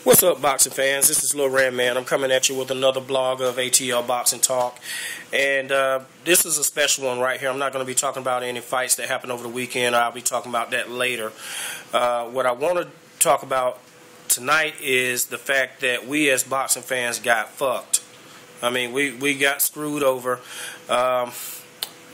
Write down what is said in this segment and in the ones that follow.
What's up, boxing fans? This is Lil Ram Man. I'm coming at you with another blog of ATL Boxing Talk. And this is a special one right here. I'm not going to be talking about any fights that happened over the weekend. I'll be talking about that later. What I want to talk about tonight is the fact that we as boxing fans got fucked. I mean, we got screwed over.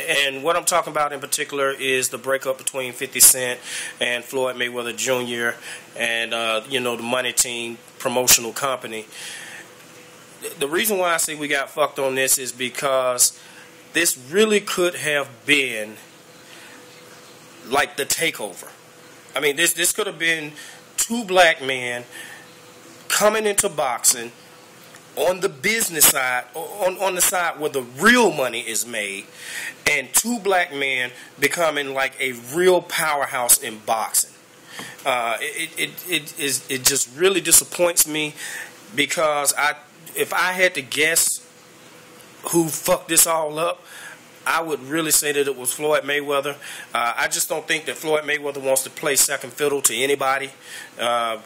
And what I'm talking about in particular is the breakup between 50 Cent and Floyd Mayweather Jr. and, the Money Team promotional company. The reason why I say we got fucked on this is because this really could have been like the takeover. I mean, this could have been two black men coming into boxing on the business side, on the side where the real money is made, and two black men becoming like a real powerhouse in boxing. It just really disappoints me because if I had to guess who fucked this all up, I would really say that it was Floyd Mayweather. I just don't think that Floyd Mayweather wants to play second fiddle to anybody,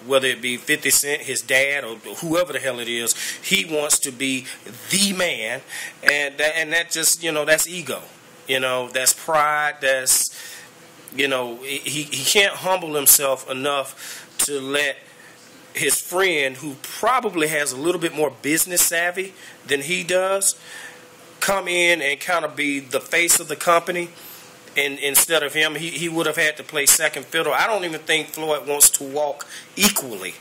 whether it be 50 Cent, his dad, or whoever the hell it is. He wants to be the man, and that just, that's ego. That's pride. That's, he can't humble himself enough to let his friend, who probably has a little bit more business savvy than he does, come in and kind of be the face of the company, and instead of him, he would have had to play second fiddle. I don't even think Floyd wants to walk equally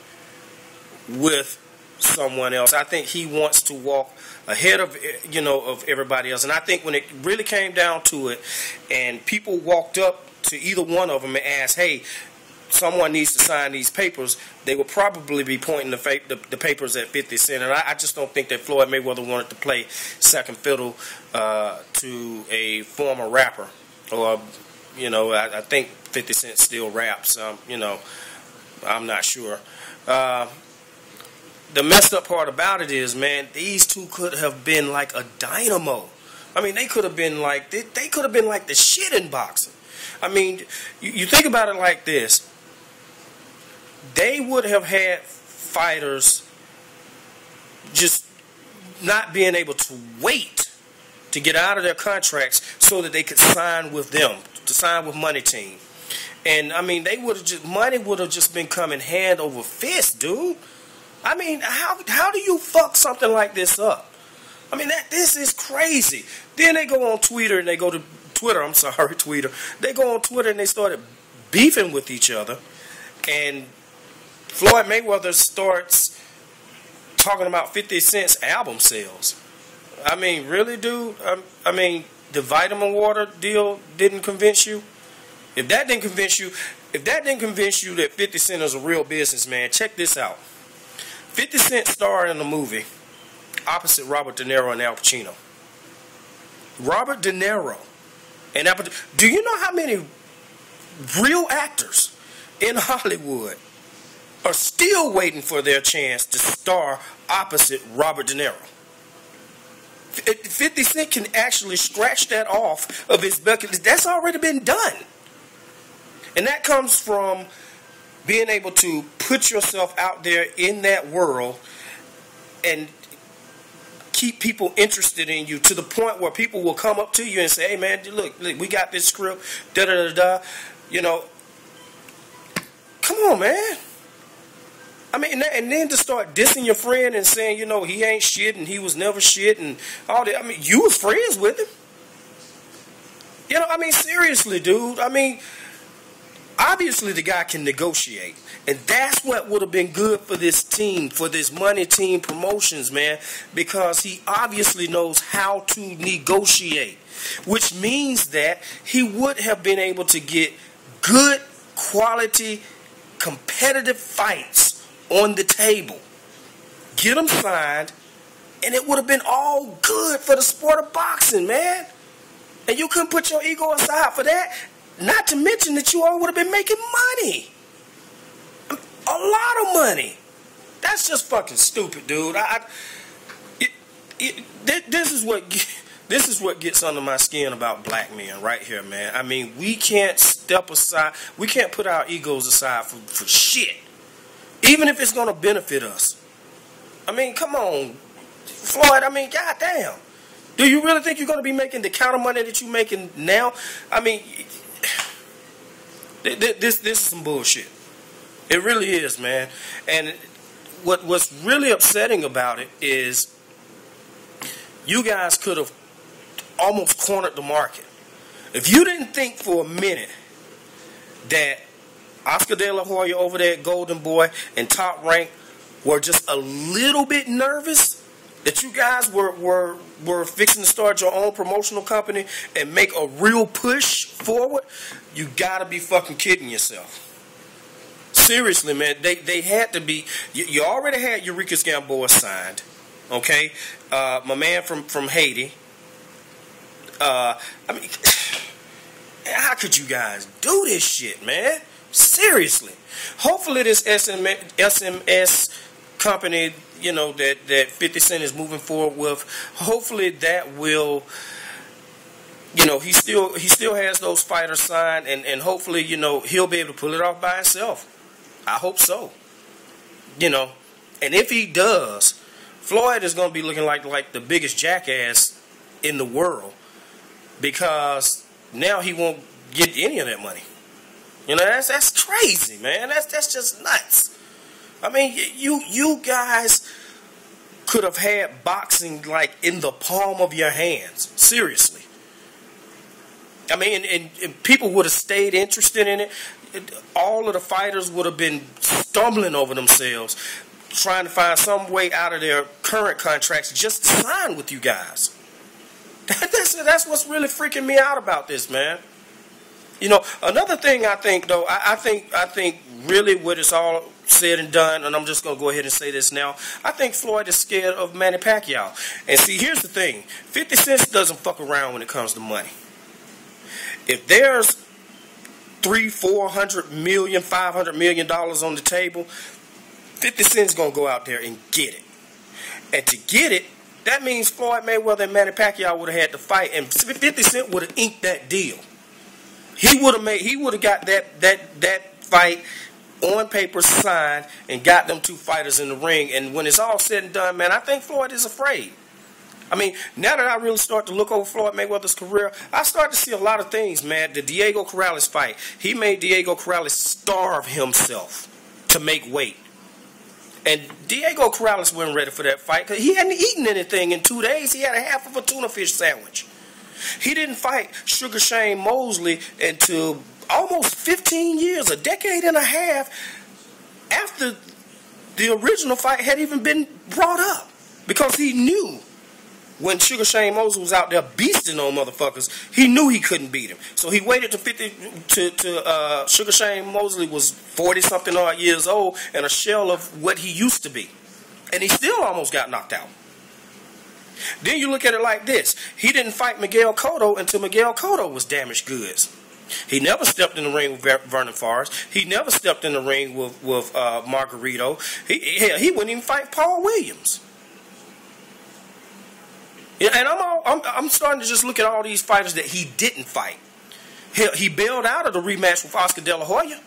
with someone else. I think he wants to walk ahead of of everybody else. And I think when it really came down to it, and people walked up to either one of them and asked, "Hey, someone needs to sign these papers," they would probably be pointing the papers at 50 Cent. And I just don't think that Floyd Mayweather wanted to play second fiddle to a former rapper. Or, I think 50 Cent still raps. I'm not sure. The messed up part about it is, man, these two could have been like a dynamo. I mean, they could have been like the shit in boxing. I mean, you think about it like this. They would have had fighters just not being able to wait to get out of their contracts so that they could sign with them, to sign with Money Team. And I mean, money would have just been coming hand over fist, dude. I mean, how do you fuck something like this up? I mean, this is crazy. Then they go on Twitter and they go to Twitter. They go on Twitter and they started beefing with each other, and Floyd Mayweather starts talking about 50 Cent's album sales. I mean, really, dude? I mean, the vitamin water deal didn't convince you? If that didn't convince you that 50 Cent is a real businessman, check this out. 50 Cent starred in a movie opposite Robert De Niro and Al Pacino. Robert De Niro and Al Pacino. Do you know how many real actors in Hollywood are still waiting for their chance to star opposite Robert De Niro? 50 Cent can actually scratch that off of his bucket list. That's already been done. And that comes from being able to put yourself out there in that world and keep people interested in you to the point where people will come up to you and say, "Hey man, look, we got this script, da-da-da-da." Come on, man. I mean, and then to start dissing your friend and saying, he ain't shit and he was never shit and all that. I mean, you was friends with him. I mean, seriously, dude. I mean, obviously the guy can negotiate. And that's what would have been good for this team, for this Money Team Promotions, man. Because he obviously knows how to negotiate. Which means that he would have been able to get good quality competitive fights on the table, get them signed, and it would have been all good for the sport of boxing, man. And you couldn't put your ego aside for that. Not to mention that you all would have been making money, a lot of money. That's just fucking stupid, dude. This is what gets under my skin about black men right here, man. I mean, we can't step aside. We can't put our egos aside for shit. even if it's going to benefit us. I mean, come on, Floyd. I mean, goddamn. Do you really think you're going to be making the kind of money that you're making now? I mean, this is some bullshit. It really is, man. And what's really upsetting about it is you guys could have almost cornered the market. If you didn't think for a minute that Oscar De La Hoya over there at Golden Boy and Top Rank were just a little bit nervous that you guys were fixing to start your own promotional company and make a real push forward, you gotta be fucking kidding yourself. Seriously, man, they had to be. You already had Eureka Gamboa signed, okay? My man from Haiti. I mean, how could you guys do this shit, man? Seriously. Hopefully this SMS company, you know, that 50 Cent is moving forward with, hopefully that will, you know, he still has those fighters signed, and hopefully, you know, he'll be able to pull it off by himself. I hope so. You know, and if he does, Floyd is going to be looking like the biggest jackass in the world, because now he won't get any of that money. You know, that's crazy, man. That's just nuts. I mean, you guys could have had boxing like in the palm of your hands. Seriously. I mean, and people would have stayed interested in it. All of the fighters would have been stumbling over themselves, trying to find some way out of their current contracts just to sign with you guys. That's what's really freaking me out about this, man. You know, another thing I think, though, I think really what it's all said and done, and I'm just going to go ahead and say this now, I think Floyd is scared of Manny Pacquiao. And see, here's the thing. 50 Cent doesn't fuck around when it comes to money. If there's $300, $400 million, $500 million on the table, 50 Cent's going to go out there and get it. And to get it, that means Floyd Mayweather and Manny Pacquiao would have had to fight, and 50 Cent would have inked that deal. He would have got that fight on paper signed and got them two fighters in the ring. And when it's all said and done, man, I think Floyd is afraid. I mean, now that I really start to look over Floyd Mayweather's career, I start to see a lot of things, man. The Diego Corrales fight, he made Diego Corrales starve himself to make weight. And Diego Corrales wasn't ready for that fight because he hadn't eaten anything in 2 days. He had a half of a tuna fish sandwich. He didn't fight Sugar Shane Mosley until almost 15 years, a decade and a half after the original fight had even been brought up, because he knew when Sugar Shane Mosley was out there beasting on motherfuckers, he knew he couldn't beat him. So he waited to Sugar Shane Mosley was 40-something odd years old and a shell of what he used to be. And he still almost got knocked out. Then you look at it like this. He didn't fight Miguel Cotto until Miguel Cotto was damaged goods. He never stepped in the ring with Vernon Forrest. He never stepped in the ring with Margarito. He wouldn't even fight Paul Williams. And I'm starting to just look at all these fighters that he didn't fight. He bailed out of the rematch with Oscar De La Hoya.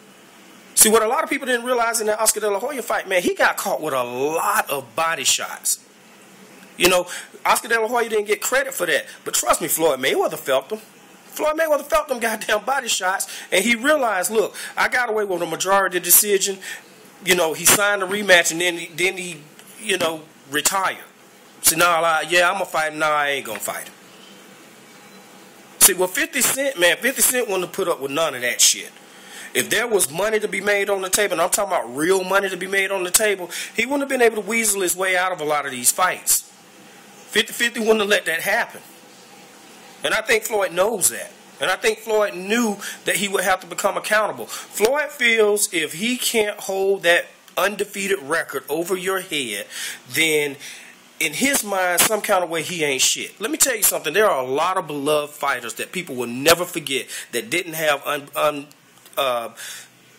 See, what a lot of people didn't realize in that Oscar De La Hoya fight, man, he got caught with a lot of body shots. You know, Oscar De La Hoya didn't get credit for that. But trust me, Floyd Mayweather felt them. Floyd Mayweather felt them goddamn body shots, and he realized, look, I got away with a majority decision. You know, he signed a rematch, and then he you know, retired. See, nah, yeah, I'm going to fight him. Nah, I ain't going to fight him. See, well, 50 Cent, man, 50 Cent wouldn't have put up with none of that shit. If there was money to be made on the table, and I'm talking about real money to be made on the table, he wouldn't have been able to weasel his way out of a lot of these fights. 50-50 wouldn't have let that happen. And I think Floyd knows that. And I think Floyd knew that he would have to become accountable. Floyd feels if he can't hold that undefeated record over your head, then in his mind, some kind of way, he ain't shit. Let me tell you something. There are a lot of beloved fighters that people will never forget that didn't have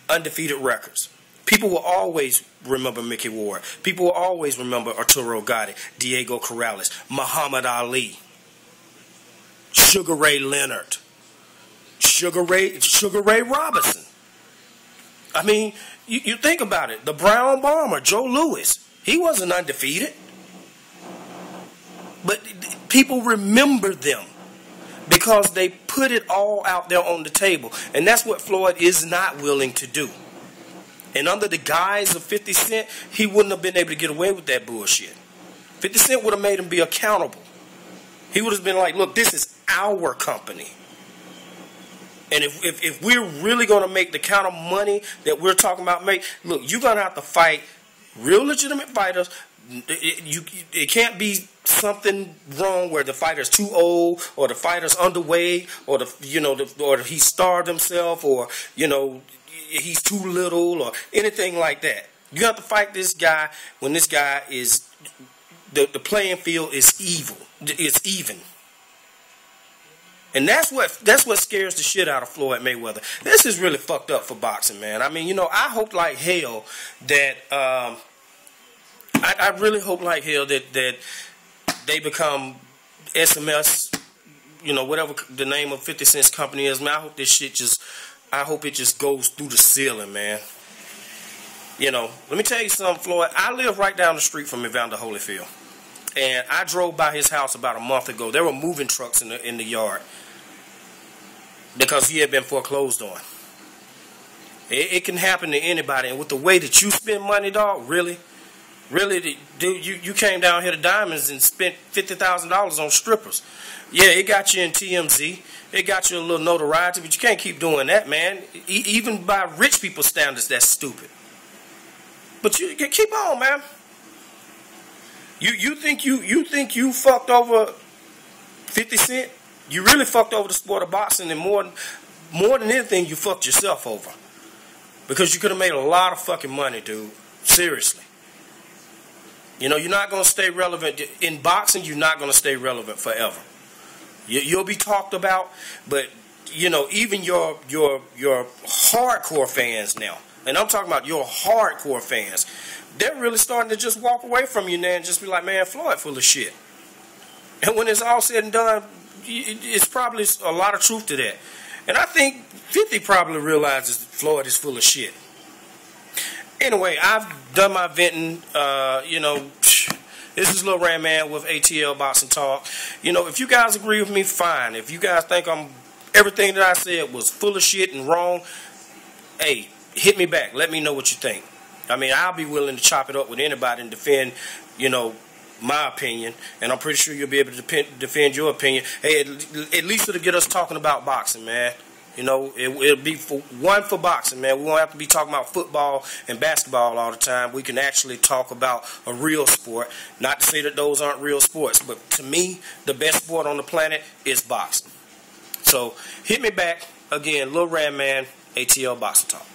undefeated records. People will always remember Mickey Ward. People will always remember Arturo Gatti, Diego Corrales, Muhammad Ali, Sugar Ray Leonard, Sugar Ray Robinson. I mean, you think about it. The Brown Bomber, Joe Louis, he wasn't undefeated. But people remember them because they put it all out there on the table. And that's what Floyd is not willing to do. And under the guise of 50 Cent, he wouldn't have been able to get away with that bullshit. 50 Cent would have made him be accountable. He would have been like, look, this is our company. And if we're really going to make the kind of money that we're talking about make, look, you're going to have to fight real legitimate fighters. It can't be something wrong where the fighter's too old or the fighter's underweight or or he starved himself or he's too little or anything like that. You have to fight this guy when this guy is the playing field is even. And that's what scares the shit out of Floyd Mayweather. This is really fucked up for boxing, man. I mean, I hope like hell that I really hope like hell that they become SMS, whatever the name of 50 Cent's company is, man. I hope this shit I hope it just goes through the ceiling, man. Let me tell you something, Floyd. I live right down the street from Evander Holyfield. And I drove by his house about a month ago. There were moving trucks in the yard because he had been foreclosed on. It can happen to anybody. And with the way that you spend money, dog, really, dude, you came down here to Diamonds and spent $50,000 on strippers. Yeah, it got you in TMZ. It got you a little notoriety, but you can't keep doing that, man. Even by rich people's standards, that's stupid. But you keep on, man. You think you fucked over 50 Cent? You really fucked over the sport of boxing, and more than anything, you fucked yourself over. Because you could have made a lot of fucking money, dude. Seriously. You're not going to stay relevant. In boxing, you're not going to stay relevant forever. You'll be talked about, but, even your hardcore fans now, and I'm talking about your hardcore fans, they're really starting to just walk away from you now and just be like, man, Floyd full of shit. And when it's all said and done, it's probably a lot of truth to that. And I think 50 probably realizes Floyd is full of shit. Anyway, I've done my venting. This is Lil Ram Man with ATL Boxing Talk. If you guys agree with me, fine. If you guys think everything that I said was full of shit and wrong, hey, hit me back. Let me know what you think. I mean, I'll be willing to chop it up with anybody and defend, my opinion. And I'm pretty sure you'll be able to defend your opinion. Hey, at least it'll get us talking about boxing, man. It'll be for boxing, man. We won't have to be talking about football and basketball all the time. We can actually talk about a real sport. Not to say that those aren't real sports, but to me, the best sport on the planet is boxing. So, hit me back. Again, Lil Ram Man, ATL Boxing Talk.